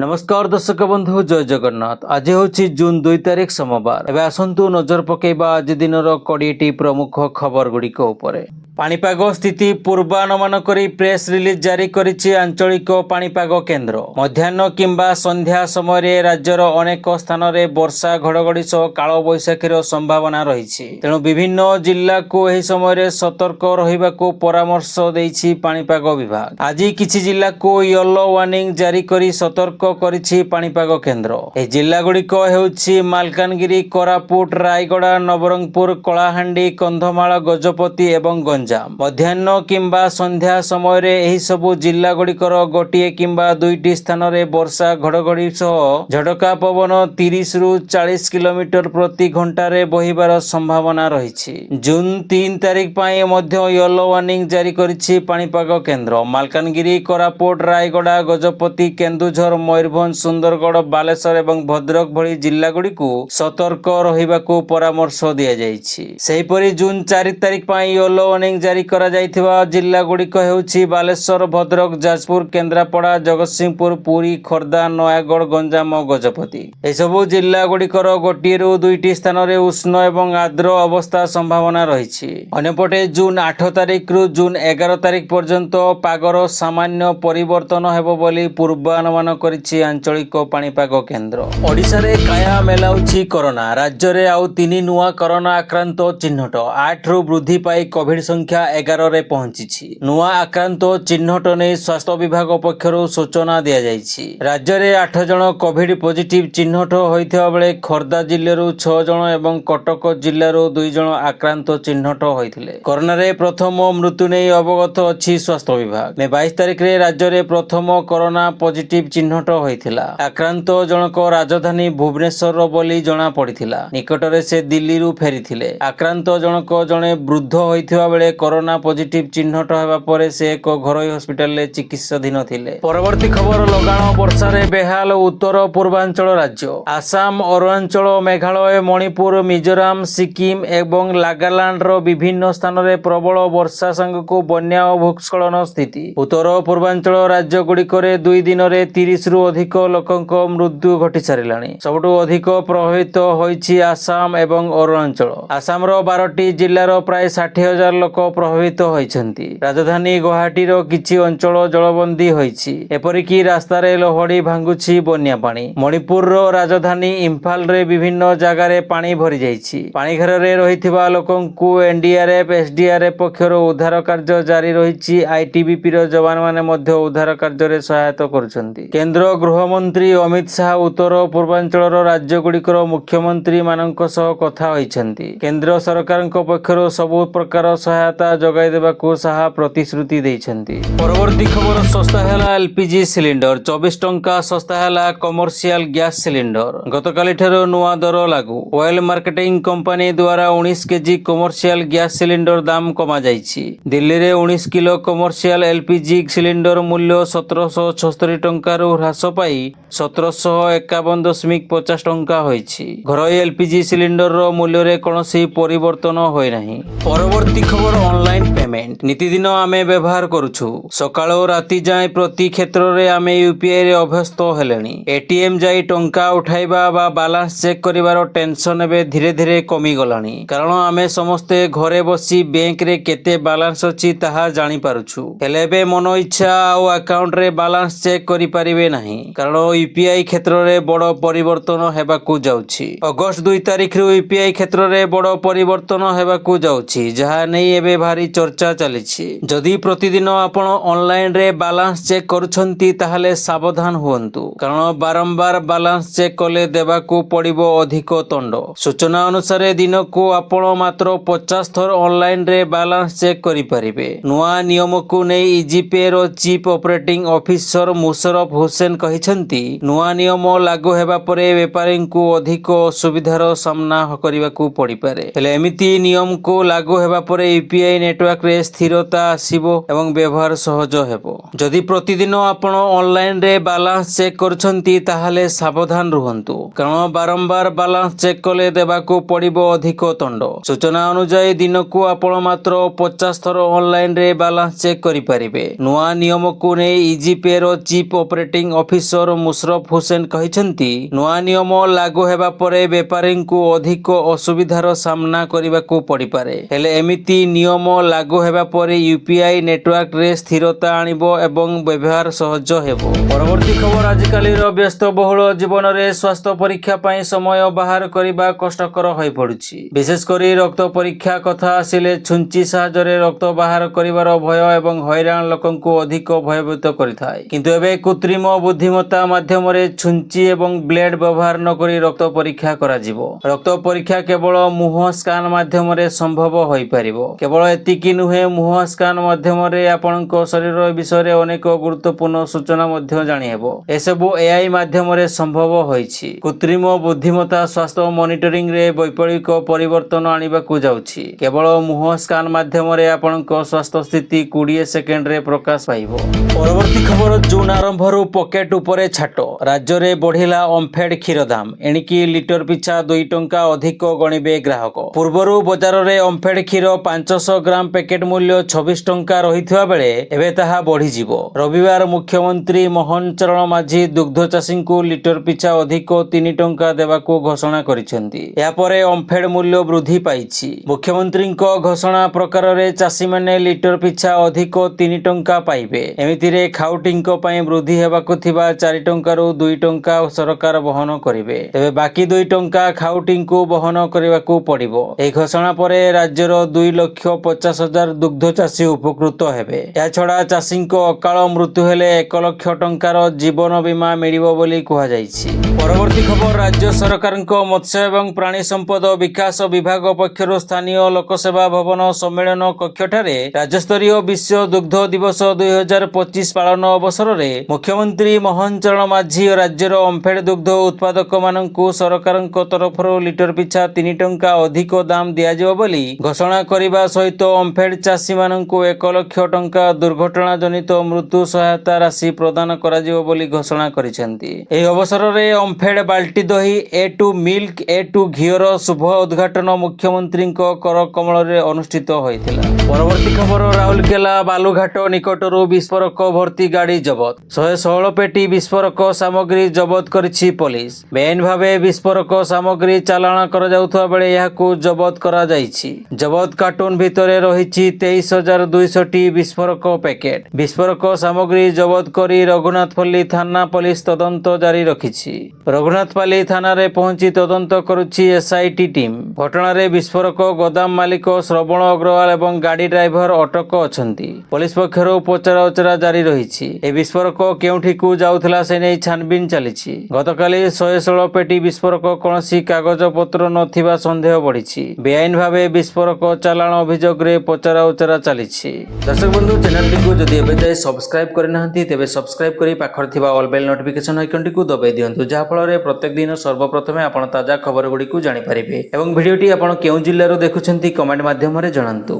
नमस्कार दर्शक बंधु जय जगन्नाथ। आज हूँ जून 2 तारिख सोमवार। एवं आसतु नजर पकेबा आज दिन 20टी प्रमुख खबर गुड़िक उपरे। पाणीपाग स्थिति पूर्वानुमान करी प्रेस रिलीज जारी करिछि आंचलिक पाणीपाग केन्द्र। मध्याह्न किंबा संध्या समय राज्यर अनेक स्थान रे वर्षा घड़घड़ी सह काल बैशाखीर संभावना रही। तेणु विभिन्न जिला को एही समय सतर्क रहिबाकू परामर्श देइछि पाणीपाग विभाग। आज किछि जिला को येलो वार्निंग जारी करी सतर्क करिछि पाणीपाग केन्द्र। ए जिला गुड़िक हेउछि मालकानगिरी, कोरापुट, रायगड़ा, नवरंगपुर, कलाहांडी, कंधमाल, गजपति एवं गंजाम। मध्याह्न किंबा संध्या समय एही सबु जिला गुड़िकर गोटिए किंबा दुईटी स्थान रे वर्षा घड़घड़ी सह झटका पवन 30 रु 40 किलोमीटर प्रति घंटा रे बहिबार संभावना रही। जून 3 तारिख पाई मध्य येलो वार्निंग जारी करिछि पाणीपाग केन्द्र। मालकानगिरी, कोरापुट, रायगड़ा, गजपति, केन्दुझर, मयूरभंज, सुंदरगढ़, बालेश्वर एवं भद्रक भली जिला गुड़िकु सतर्क रहिबाकू परामर्श दिया जाइछि। सेहिपरि जून 4 तारिख पाई येलो वार्निंग जारी करा जाइथिबा जिला गुड़िक हेउछि बालेश्वर, भद्रक, जाजपुर, केन्द्रापड़ा, जगतसिंहपुर, पुरी, खोर्धा, नयागढ़, गंजाम और गजपति। एसबु जिला गुड़िकर गोटिए रु दुईटी स्थान रे उष्ण एवं आर्द्र अवस्था संभावना रही। अन्यपटे जून 8 तारिख रु जून 11 तारिख पर्यंत पागर सामान्य परिवर्तन हेबो बोली पूर्वानुमान करिछि आंचलिक पाणीपाग केन्द्र। ओडिशा रे काया मेलाउछि कोरोना। राज्य रे आउ 3 नुआ कोरोना आक्रांत चिन्हट। 8 रु वृद्धि पाई कोविड संख्या 11 रे पहुंची। नुआ आक्रांत चिन्हट ने स्वास्थ्य विभाग पक्षरु सूचना दिया जाइछि। राज्य रे 8 जन कोविड पॉजिटिव चिन्हट होइथिबा बेले खोर्धा जिल्लारू 6 जन एवं कटक जिल्लारू 2 जन आक्रांत चिन्हट होइथिले। कोरोना रे प्रथम मृत्यु नै अवगत अछि स्वास्थ्य विभाग। मे 22 तारिख रे राज्य रे प्रथम कोरोना पॉजिटिव चिन्हट होइथिला। आक्रांत जनक राजधानी भुवनेश्वर बोली जणा पड़िथिला। निकटरे से दिल्ली रु फेरिथिले। आक्रांत जनक जणे वृद्ध होइथिबा बेले कोरोना पॉजिटिव चिन्हट हेबा परे से एक घरोई हॉस्पिटल ले चिकित्साधीन थिले। परवर्ती खबर लगाण वर्षा रे बेहाल उत्तर पूर्वांचल राज्य। आसाम, अरुणाचल, मेघालय, मणिपुर, मिजोराम, सिक्किम एवं नागालैंड रो विभिन्न स्थान रे प्रबल वर्षा संगकु बन्या और भूस्खलन स्थिति। उत्तर पूर्वांचल राज्य गुड़िकरे 2 दिन रे 30 रु अधिक लोकंक मृत्यु घटी सारिलाणी। सबटु अधिक प्रभावित होइछि आसाम एवं अरुणाचल। आसाम रो 12टी जिल्लार प्राय 60,000 लोक प्रभावित होइछन्ति। राजधानी गुवाहाटी रो किछि अंचल जलबंदी होइछि। एपरिकी रास्ता रे लहड़ी भांगुछि बन्या पानी। मणिपुर रो राजधानी इम्फाल रे विभिन्न जगह रे पानी भरि जाइछि। पानी घर रे रहिथिबा लोकंकु एनडीआरएफ, एसडीआरएफ पक्षरु उद्धार कार्य जारी रहिछि। आईटीबीपी रो जवान माने मध्य उद्धार कार्य रे सहायता करुछन्ति। केंद्र गृह मंत्री अमित शाह उत्तर पूर्वांचल रो राज्य गुड़िकर मुख्यमंत्री मानक सह कथा होइछन्ति। केंद्र सरकारक पक्षरु सबु प्रकार सहायता जगाई देबाकू शाह प्रतिश्रुति दैछन्ति। परवर्ती खबर सस्ता हैला एलपीजी सिलिंडर। 24 टंका सस्ता हैला कमर्शियल गैस सिलिंडर। गतकाली ठारो नुआ दर लागू। ऑयल मार्केटिंग कंपनी द्वारा 19 केजी कमर्शियल गैस सिलिंडर दाम कमा जाइछि। दिल्ली रे 19 किलो कमर्शियल एलपीजी सिलिंडर मूल्य 1776 टंका रु ह्रास पाई 1751.50 टंका होइछि। घरोई एलपीजी सिलिंडर रो मूल्य रे कोनोसी परिवर्तन होय नाही। परवर्ती खबर ऑनलाइन पेमेंट। नीतिदिन आमे व्यवहार करूछु। सकाळो राति जाय प्रति क्षेत्र रे आमे यूपीआई रे अभ्यस्त हेलेनी। एटीएम जाई टंका उठाइबा बा बैलेंस चेक करिवार टेंशन एबे धीरे धीरे कमी गलानी। कारण आमे समस्ते घरे बसी बैंक रे केते बैलेंस अछि ताहा जानि पारुछु। हेले एबे मनो इच्छा आ अकाउंट रे बैलेंस चेक करि परिबे नाही। कारण यूपीआई क्षेत्र रे बड़ परिवर्तन हेबाकू जाउछि। अगस्त 2 तारिख रु यूपीआई क्षेत्र रे बड़ परिवर्तन हेबाकू जाउछि, जहा नै एबे भारी चर्चा चलिछि। जदि प्रतिदिन आपण ऑनलाइन रे बैलेंस चेक करूछंती ताहाले सावधान हुअन्तु। कारण बारंबार बैलेंस चेक कले देबाकू पड़िबो अधिक दंड। सूचना अनुसार दिनकू आपण मात्र 50 थर ऑनलाइन रे बैलेंस चेक करि परिबे। नुआ नियम को नै इजीपे रो chief operating officer Musharraf Hussain कहिसंती नुआ नियम लागू हेबा परे व्यापारी को अधिक असुविधार सामना करिबाकू पड़ि पारे। हेले एमिति नियम को लागू हेबा परे यूपीआई नेटवर्क रे स्थिरता आसीबो एवं व्यवहार सहज हेबो। जदि प्रतिदिन आपण ऑनलाइन रे बैलेंस चेक करछंती ताहाले सावधान रुहंतु, कारण बारंबार बैलेंस चेक कले देबाकू पड़िबो अधिक दंड। सूचना अनुसार दिनकू आपण मात्र 50 थर ऑनलाइन रे बैलेंस चेक करि परिबे। नुआ नियम को नै इजीपे रो chief operating officer Musharraf Hussain कहिसंती, नुआ नियम लागू हेबा परे व्यापारी को अधिक असुविधार सामना करबाकू पड़ी पारे। हेले एमिति नियम लागू हेबा परे यूपीआई नेटवर्क रे स्थिरता आनिबो एवं व्यवहार सहज हेबो। परवर्ती खबर, आजिकाली रो व्यस्त बहुल जीवन रे स्वास्थ्य परीक्षा पई समय बाहर करबा कष्टकर होई पडुछि। विशेष करी रक्त परीक्षा कथा आसिले छुंची साहाय्य रक्त बाहर करिवार भय एवं हैरान लोकंकु अधिक भयभीत करिथाय। किंतु एबे कृत्रिम बुद्धिमत्ता माध्यम रे छुंची एवं ब्लेड व्यवहार न करी रक्त परीक्षा करा जिवो। रक्त परीक्षा केवल मुह स्कैन माध्यम रे संभव होई परिबो। केवल एतिकी नुहे, मुह स्कैन माध्यम रे आपनक शरीर विषय रे अनेक गुरुत्वपूर्ण सूचना मध्य जानि हेबो। एसबु एआई माध्यम रे संभव होईछि। कृत्रिम बुद्धिमत्ता स्वास्थ्य मॉनिटरिंग रे वैप्लविक परिवर्तन आनिबाकू जाउछि। केवल मुह स्कैन माध्यम रे आपनक स्वास्थ्य स्थिति 20 सेकेंड रे प्रकाश पाइबो। परवर्ती खबर, जून आरंभरू पॉकेट उपरे छाट। राज्य रे बढ़िला ओमफेड क्षीर दाम। एणिकी लिटर पिछा 2 टंका अधिक गणिबे ग्राहक। पूर्वरू बजार रे ओमफेड क्षीर 500 ग्राम पैकेट मूल्य 26 टंका रहिथिबा बेले एबे ताहा बढ़ी जिवो। रविवार मुख्यमंत्री मोहन चरण माझी दुग्ध चाषी को लिटर पिछा अधिक 3 टंका देबाकू घोषणा करिसेंती। या परे ओमफेड मूल्य वृद्धि पाइछि। मुख्यमंत्री घोषणा प्रकार रे चाषी माने लिटर पिछा अधिक 3 टंका पाइबे। एमितिरे खाउटिंको पई वृद्धि हेबाकू थिबा 4 टंकारू 2 टंका सरकार बहन करिवे। तेबे बाकी 2 टंका खाउटिंको बहन करबाकू पड़िबो। एही घोषणा परे राज्यर 2,50,000 दुग्ध चाषी उपकृत हेबे। या छडा चाषीको अकाल मृत्यु हेले 1 लाख टंकार जीवन बीमा मिलिबो बोली कुहा जाईछि। परवर्ती खबर, राज्य सरकारको मत्स्य एवं प्राणी संपद विकास विभाग पक्षरु स्थानीय लोकसेवा भवन सम्मेलन कक्षठारे राज्यस्तरीय विश्व दुग्ध दिवस 2025 पालन अवसर में मुख्यमंत्री मोहन चरण माझी राज्यर ओमफेड दुग्ध उत्पादक मानकु सरकारक तरफ लिटर पिछा 3 टंका अधिक दाम दियाजिबो बोली घोषणा करिबा सहित ओमफेड चाषी मानकु 1 लाख टंका दुर्घटना जनित मृत्यु सहायता राशि प्रदान कराजिबो बोली घोषणा करिसेंती। एही अवसर में ओमफेड बाल्टी दही A2 मिल्क A2 घीर शुभ उद्घाटन मुख्यमंत्री कर कमल रे अनुष्ठित होइतिला। परवर्ती खबर, राउरकेला बालुघाट निकटरू विस्फोरक भर्ती गाड़ी जबत। 116 पेटी विस्फोरक सामग्री जबत करिछि पुलिस। बेआईन भावे विस्फोरक सामग्री चालाण करा जाउथबा बेले याकू जबत करा जाइछि। जबत कार्टून भितरे रहिछि 23,200 टी विस्फोरक पैकेट। विस्फोरक सामग्री जबत करी रघुनाथपल्ली थाना पुलिस तदंत जारी रखिछि। रघुनाथपल्ली थाना रे पहुंची तदंत करुछि एसआईटी टीम। घटना रे विस्फोरक गोदाम मालिक श्रवण अग्रवाल एवं गाड़ी ड्राइवर अटक अछंती। पुलिस पक्षरु पचरा उचरा जारी रहिछि। ए विस्फोरक केउठी को जाउथला से नै छानबीन चलिछि। गतकाली 116 पेटी विस्फोरक कोनोसी कागज पत्र नथिबा संदेह बढ़िछि। बेआईन भावे विस्फोरक चालाण अभियोग रे पचरा उचरा चलिछि। दर्शक बंधु, चैनल को जदि एबे जाय सब्सक्राइब करनाहंती तेबे सब्सक्राइब करी पाखर थिबा ऑल बेल नोटिफिकेशन आइकन को दबाई दियंतु, जहा फल रे प्रत्येक दिन सर्वप्रथमे आपण ताजा खबर गुडी को जानि परिबे। एवं भिडियोटी आपण केउ जिल्ला रो देखुछंती कमेंट माध्यम रे जणांतु।